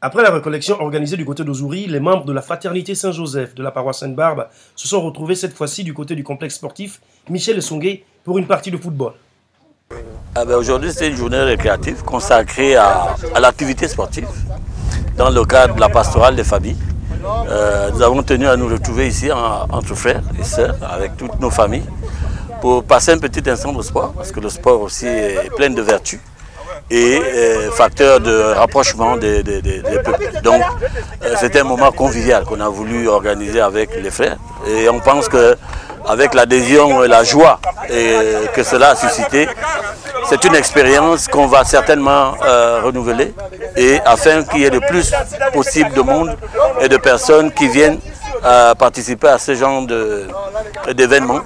Après la recollection organisée du côté d'Ozuri, les membres de la fraternité Saint-Joseph de la paroisse Sainte-Barbe se sont retrouvés cette fois-ci du côté du complexe sportif Michel Esongué pour une partie de football. Aujourd'hui, c'est une journée récréative consacrée à l'activité sportive dans le cadre de la pastorale des familles. Nous avons tenu à nous retrouver ici entre frères et sœurs avec toutes nos familles pour passer un petit instant de sport, parce que le sport aussi est plein de vertus et facteur de rapprochement des peuples. Donc c'était un moment convivial qu'on a voulu organiser avec les frères et on pense qu'avec l'adhésion et la joie que cela a suscité, c'est une expérience qu'on va certainement renouveler et afin qu'il y ait le plus possible de monde et de personnes qui viennent participer à ce genre d'événements.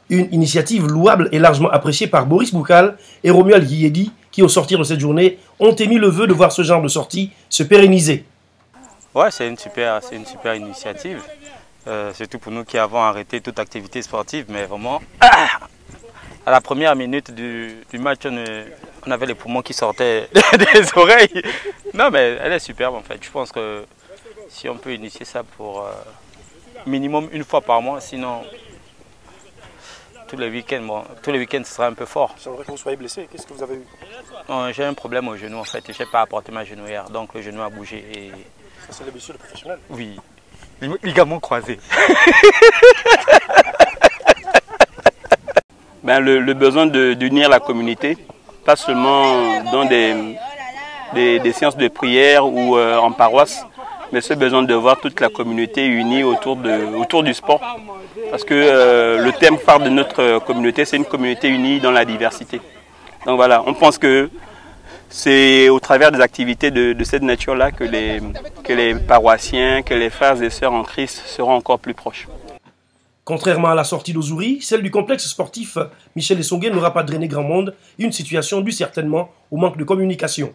Une initiative louable et largement appréciée par Boris Boukal et Romuald Guilledi qui, au sortir de cette journée, ont émis le vœu de voir ce genre de sortie se pérenniser. Ouais, c'est une super initiative, surtout pour nous qui avons arrêté toute activité sportive, mais vraiment, à la première minute du match, on avait les poumons qui sortaient des oreilles. Non, mais elle est superbe en fait. Je pense que si on peut initier ça pour minimum une fois par mois, sinon tous les week-ends, ce sera un peu fort. J'aimerais que vous soyez blessé. Qu'est-ce que vous avez eu? J'ai un problème au genou en fait. Je n'ai pas apporté ma genouillère, donc le genou a bougé. Et... Ça, c'est les blessures professionnelles? Oui, ligaments croisés. Le besoin d'unir la communauté, pas seulement dans des séances de prière ou en paroisse, mais ce besoin de voir toute la communauté unie autour du sport. Parce que le thème phare de notre communauté, c'est une communauté unie dans la diversité. Donc voilà, on pense que c'est au travers des activités de cette nature-là que les paroissiens, que les frères et sœurs en Christ seront encore plus proches. Contrairement à la sortie d'Ozuri, celle du complexe sportif Michel Esongué n'aura pas drainé grand monde, une situation due certainement au manque de communication.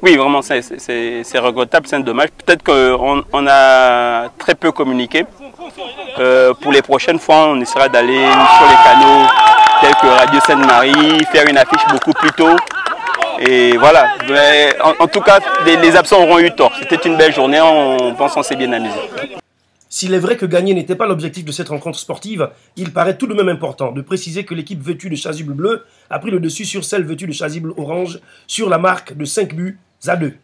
Oui, vraiment, c'est regrettable, c'est un dommage. Peut-être qu'on a très peu communiqué. Pour les prochaines fois, on essaiera d'aller sur les canaux tels que Radio Sainte-Marie, faire une affiche beaucoup plus tôt. Et voilà, mais en tout cas, les absents auront eu tort. C'était une belle journée, on pense qu'on s'est bien amusé. S'il est vrai que gagner n'était pas l'objectif de cette rencontre sportive, il paraît tout de même important de préciser que l'équipe vêtue de chasuble bleu a pris le dessus sur celle vêtue de chasuble orange sur la marque de 5 buts à 2.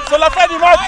C'est la fin du match.